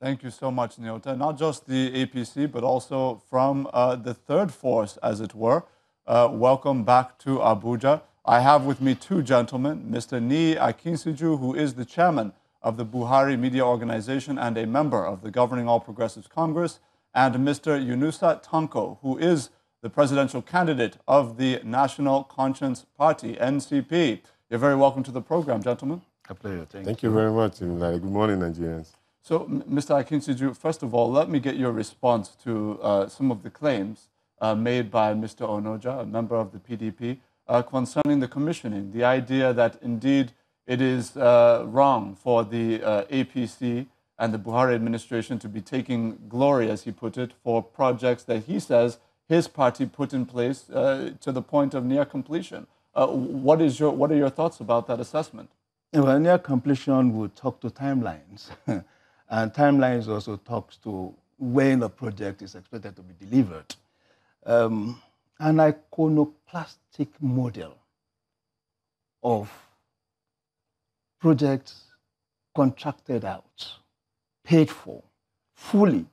Thank you so much, Nyota. Not just the APC, but also from the third force, as it were. Welcome back to Abuja. I have with me two gentlemen, Mr. Ni Akinsiju, who is the chairman of the Buhari Media Organization and a member of the Governing All Progressives Congress, and Mr. Yunusa Tanko, who is the presidential candidate of the National Conscience Party, NCP. You're very welcome to the program, gentlemen. A pleasure. Thank you very much. Good morning, Nigerians. So, Mr. Akinsiju, first of all, let me get your response to some of the claims made by Mr. Onoja, a member of the PDP, concerning the commissioning. The idea that indeed it is wrong for the APC and the Buhari administration to be taking glory, as he put it, for projects that he says his party put in place to the point of near completion. What are your thoughts about that assessment? Well, near completion will talk to timelines. And timelines also talks to when the project is expected to be delivered. An iconoclastic model of projects contracted out, paid for fully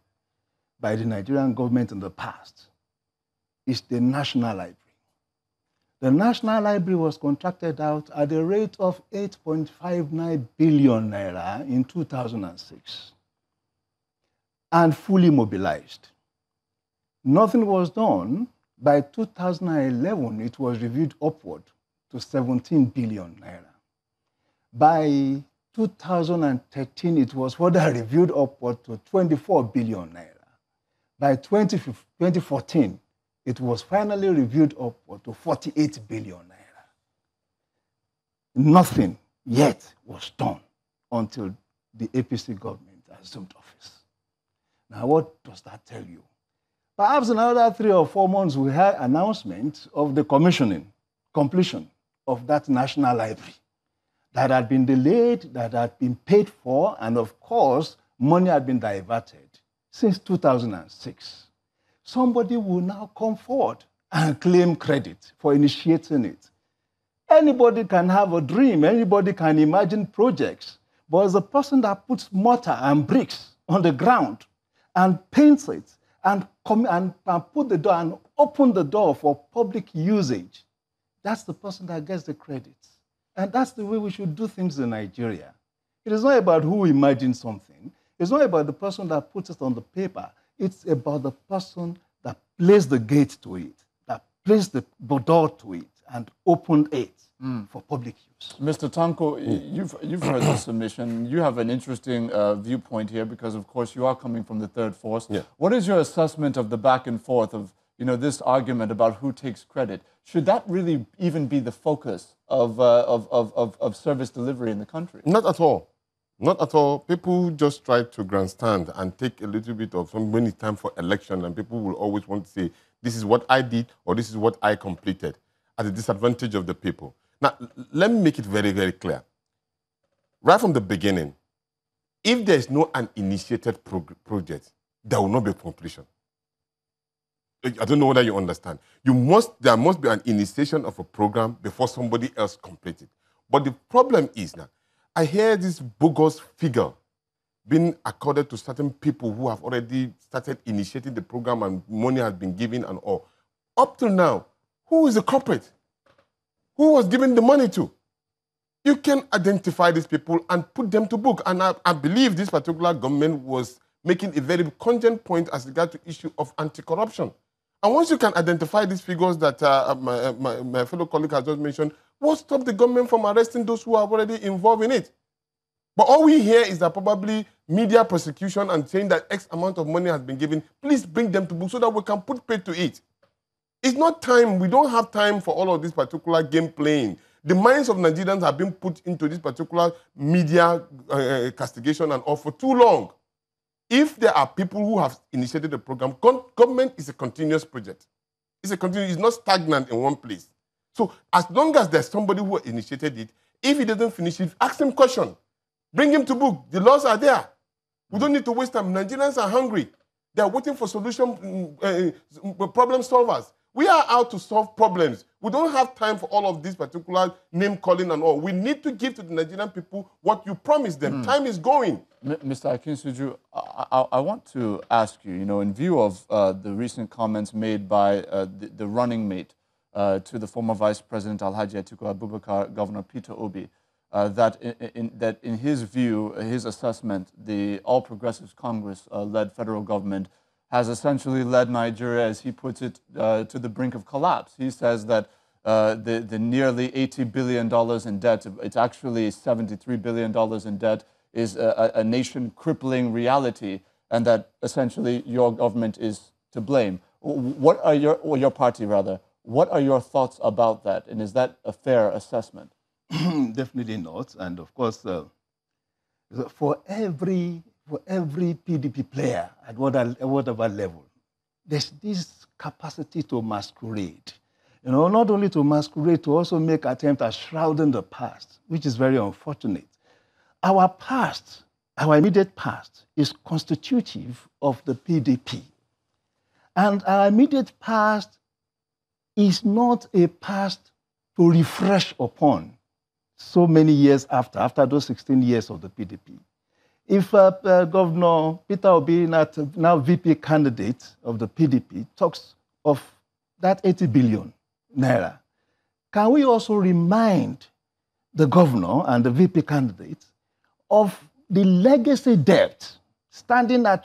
by the Nigerian government in the past is the National Library. The National Library was contracted out at the rate of 8.59 billion naira in 2006 and fully mobilized. Nothing was done. By 2011, it was reviewed upward to 17 billion naira. By 2013, it was further reviewed upward to 24 billion naira. By 2014, it was finally reviewed upward to 48 billion naira. Nothing yet was done until the APC government assumed office. Now, what does that tell you? Perhaps in another 3 or 4 months, we had announcement of the completion of that National Library that had been delayed, that had been paid for, and of course, money had been diverted since 2006. Somebody will now come forward and claim credit for initiating it. Anybody can have a dream, anybody can imagine projects, but it's the person that puts mortar and bricks on the ground and paints it and put the door and open the door for public usage, that's the person that gets the credit. And that's the way we should do things in Nigeria. It is not about who imagines something. It's not about the person that puts it on the paper. It's about the person that placed the gate to it, that placed the door to it, and opened it for public use. Mr. Tanko, you've heard the submission. You have an interesting viewpoint here because, of course, you are coming from the third force. Yeah. What is your assessment of the back and forth of this argument about who takes credit? Should that really even be the focus of service delivery in the country? Not at all. Not at all. People just try to grandstand and take a little bit of when it's time for election, and people will always want to say, this is what I did or this is what I completed, at the disadvantage of the people. Now, let me make it very, very clear. Right from the beginning, if there is no uninitiated project, there will not be completion. I don't know whether you understand. There must be an initiation of a program before somebody else completes it. But the problem is now, I hear this bogus figure being accorded to certain people who have already started initiating the program and money has been given and all. Up till now, who is the culprit? Who was given the money to? You can identify these people and put them to book. And I believe this particular government was making a very cogent point as regards to issue of anti-corruption. And once you can identify these figures that my fellow colleague has just mentioned, what stopped the government from arresting those who are already involved in it? But all we hear is that probably media prosecution and saying that X amount of money has been given. Please bring them to book so that we can put pay to it. It's not time. We don't have time for all of this particular game playing. The minds of Nigerians have been put into this particular media castigation and all for too long. If there are people who have initiated the program, government is a continuous project. It's not stagnant in one place. So as long as there's somebody who initiated it, if he doesn't finish it, ask him question. Bring him to book. The laws are there. We don't need to waste time. Nigerians are hungry. They're waiting for problem solvers. We are out to solve problems. We don't have time for all of this particular name calling and all. We need to give to the Nigerian people what you promised them. Time is going. Mr. Akinsuju, I want to ask you, in view of the recent comments made by the running mate to the former Vice President Alhaji Atiku Abubakar, Governor Pt.2, that in his view, his assessment, the All Progressives Congress-led federal government has essentially led Nigeria, as he puts it, to the brink of collapse. He says that the nearly $80 billion in debt, it's actually $73 billion in debt, is a nation-crippling reality, and that essentially your government is to blame. What are or your party rather, what are your thoughts about that, and is that a fair assessment? Definitely not. And of course, for every PDP player at whatever level, there's this capacity to masquerade. Not only to masquerade, to also make attempt at shrouding the past, which is very unfortunate. Our past, our immediate past, is constitutive of the PDP. And our immediate past is not a past to refresh upon so many years after those 16 years of the PDP. If Governor Peter Obi, now VP candidate of the PDP, talks of that 80 billion naira, can we also remind the governor and the VP candidate of the legacy debt standing at